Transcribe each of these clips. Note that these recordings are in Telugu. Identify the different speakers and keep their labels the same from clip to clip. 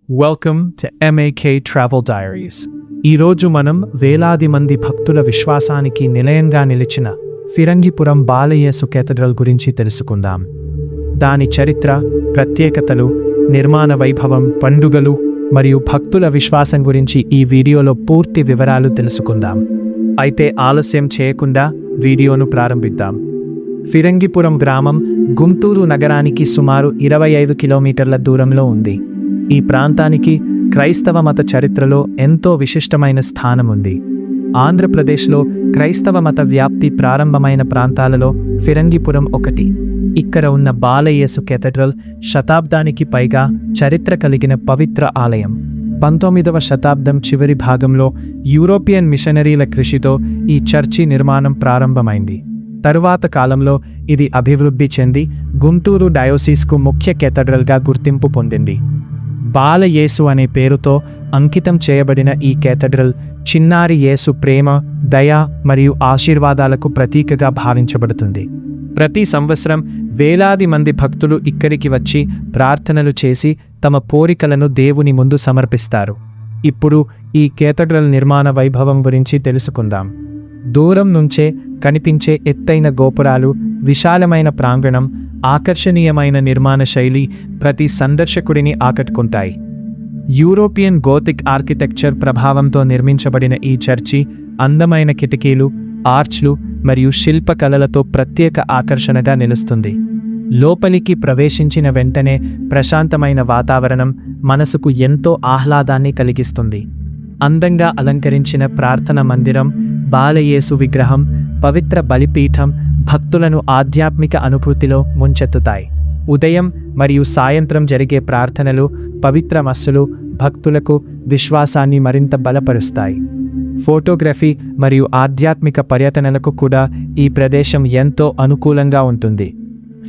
Speaker 1: Welcome to MAK travel diaries. ఈరోజు మనం వేలాది మంది భక్తుల విశ్వాసానికి నిలయంగా నిలిచిన ఫిరంగిపురం బాలయేసు కేథడ్రల్ గురించి తెలుసుకుందాం. దాని చరిత్ర, ప్రత్యేకతలు, నిర్మాణ వైభవం, పండుగలు మరియు భక్తుల విశ్వాసం గురించి ఈ వీడియోలో పూర్తి వివరాలు తెలుసుకుందాం. అయితే ఆలస్యం చేయకుండా వీడియోను ప్రారంభిద్దాం. ఫిరంగిపురం గ్రామం గుంటూరు నగరానికి సుమారు 25 కిలోమీటర్ల దూరంలో ఉంది. ఈ ప్రాంతానికి క్రైస్తవ మత చరిత్రలో ఎంతో విశిష్టమైన స్థానం ఉంది. ఆంధ్రప్రదేశ్లో క్రైస్తవ మత వ్యాప్తి ప్రారంభమైన ప్రాంతాలలో ఫిరంగిపురం ఒకటి. ఇక్కడ ఉన్న బాలయేసు కేథడ్రల్ శతాబ్దానికి పైగా చరిత్ర కలిగిన పవిత్ర ఆలయం. 19వ శతాబ్దం చివరి భాగంలో యూరోపియన్ మిషనరీల కృషితో ఈ చర్చి నిర్మాణం ప్రారంభమైంది. తరువాత కాలంలో ఇది అభివృద్ధి చెంది గుంటూరు డయోసిస్కు ముఖ్య కేథడ్రల్గా గుర్తింపు పొందింది. బాలయేసు అనే పేరుతో అంకితం చేయబడిన ఈ కేథడ్రల్ చిన్నారి యేసు ప్రేమ, దయ మరియు ఆశీర్వాదాలకు ప్రతీకగా భావించబడుతుంది. ప్రతి సంవత్సరం వేలాది మంది భక్తులు ఇక్కడికి వచ్చి ప్రార్థనలు చేసి తమ కోరికలను దేవుని ముందు సమర్పిస్తారు. ఇప్పుడు ఈ కేథడ్రల్ నిర్మాణ వైభవం గురించి తెలుసుకుందాం. దూరం నుంచే కనిపించే ఎత్తైన గోపురాలు, విశాలమైన ప్రాంగణం, ఆకర్షణీయమైన నిర్మాణ శైలి ప్రతి సందర్శకుడిని ఆకట్టుకుంటాయి. యూరోపియన్ గోతిక్ ఆర్కిటెక్చర్ ప్రభావంతో నిర్మించబడిన ఈ చర్చి అందమైన కిటికీలు, ఆర్చ్లు మరియు శిల్పకళలతో ప్రత్యేక ఆకర్షణగా నిలుస్తుంది. లోపలికి ప్రవేశించిన వెంటనే ప్రశాంతమైన వాతావరణం మనసుకు ఎంతో ఆహ్లాదాన్ని కలిగిస్తుంది. అందంగా అలంకరించిన ప్రార్థన మందిరం, బాలయేసు విగ్రహం, పవిత్ర బలిపీఠం భక్తులను ఆధ్యాత్మిక అనుభూతిలో ముంచెత్తుతాయి. ఉదయం మరియు సాయంత్రం జరిగే ప్రార్థనలు, పవిత్ర మస్సులు భక్తులకు విశ్వాసాన్ని మరింత బలపరుస్తాయి. ఫోటోగ్రఫీ మరియు ఆధ్యాత్మిక పర్యటనలకు కూడా ఈ ప్రదేశం ఎంతో అనుకూలంగా ఉంటుంది.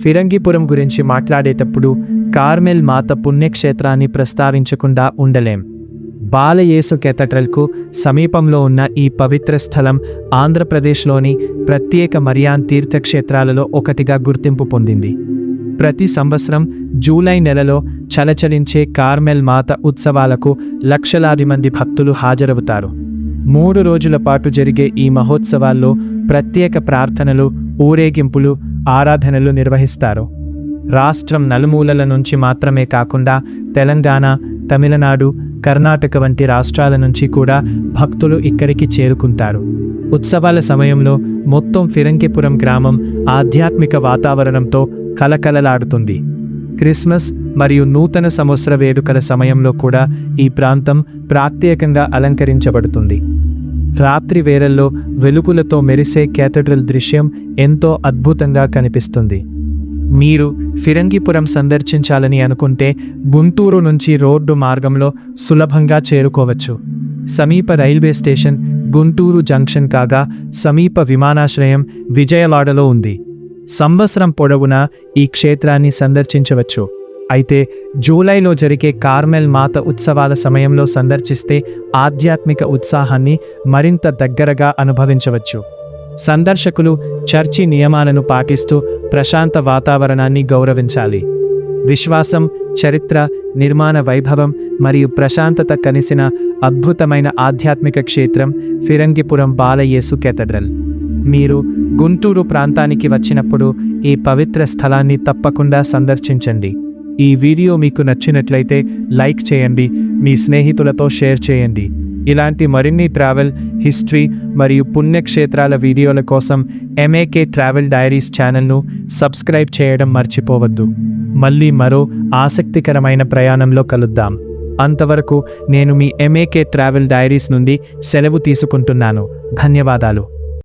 Speaker 1: ఫిరంగిపురం గురించి మాట్లాడేటప్పుడు కార్మెల్ మాత పుణ్యక్షేత్రాన్ని ప్రస్తావించకుండా ఉండలేం. బాలయేసు కేథడ్రల్కు సమీపంలో ఉన్న ఈ పవిత్ర స్థలం ఆంధ్రప్రదేశ్లోని ప్రత్యేక మరియాన్ తీర్థక్షేత్రాలలో ఒకటిగా గుర్తింపు పొందింది. ప్రతి సంవత్సరం జూలై నెలలో చలచలించే కార్మెల్ మాత ఉత్సవాలకు లక్షలాది మంది భక్తులు హాజరవుతారు. 3 రోజుల పాటు జరిగే ఈ మహోత్సవాల్లో ప్రత్యేక ప్రార్థనలు, ఊరేగింపులు, ఆరాధనలు నిర్వహిస్తారు. రాష్ట్రం నలుమూలల నుంచి మాత్రమే కాకుండా తెలంగాణ, తమిళనాడు, కర్ణాటక వంటి రాష్ట్రాల నుంచి కూడా భక్తులు ఇక్కడికి చేరుకుంటారు. ఉత్సవాల సమయంలో మొత్తం ఫిరంగిపురం గ్రామం ఆధ్యాత్మిక వాతావరణంతో కలకలలాడుతుంది. క్రిస్మస్ మరియు నూతన సంవత్సర వేడుకల సమయంలో కూడా ఈ ప్రాంతం ప్రత్యేకంగా అలంకరించబడుతుంది. రాత్రి వేళల్లో వెలుగులతో మెరిసే కేథడ్రల్ దృశ్యం ఎంతో అద్భుతంగా కనిపిస్తుంది. మీరు ఫిరంగిపురం సందర్శించాలని అనుకుంటే గుంటూరు నుంచి రోడ్డు మార్గంలో సులభంగా చేరుకోవచ్చు. సమీప రైల్వే స్టేషన్ గుంటూరు జంక్షన్ కాగా సమీప విమానాశ్రయం విజయవాడలో ఉంది. సంవత్సరం పొడవునా ఈ క్షేత్రాన్ని సందర్శించవచ్చు. అయితే జూలైలో జరిగే కార్మెల్ మాత ఉత్సవాల సమయంలో సందర్శిస్తే ఆధ్యాత్మిక ఉత్సాహాన్ని మరింత దగ్గరగా అనుభవించవచ్చు. సందర్శకులు చర్చి నియమాలను పాటిస్తూ ప్రశాంత వాతావరణాన్ని గౌరవించాలి. విశ్వాసం, చరిత్ర, నిర్మాణ వైభవం మరియు ప్రశాంతత కలిసిన అద్భుతమైన ఆధ్యాత్మిక క్షేత్రం ఫిరంగిపురం బాలయేసు కేథడ్రల్. మీరు గుంటూరు ప్రాంతానికి వచ్చినప్పుడు ఈ పవిత్ర స్థలాన్ని తప్పకుండా సందర్శించండి. ఈ వీడియో మీకు నచ్చినట్లయితే లైక్ చేయండి, మీ స్నేహితులతో షేర్ చేయండి. ఇలాంటి మరిన్ని ట్రావెల్, హిస్టరీ మరియు పుణ్యక్షేత్రాల వీడియోల కోసం MAK ట్రావెల్ డైరీస్ ఛానల్ను సబ్స్క్రైబ్ చేయడం మర్చిపోవద్దు. మళ్ళీ మరో ఆసక్తికరమైన ప్రయాణంలో కలుద్దాం. అంతవరకు నేను మీ MAK ట్రావెల్ డైరీస్ నుండి సెలవు తీసుకుంటున్నాను. ధన్యవాదాలు.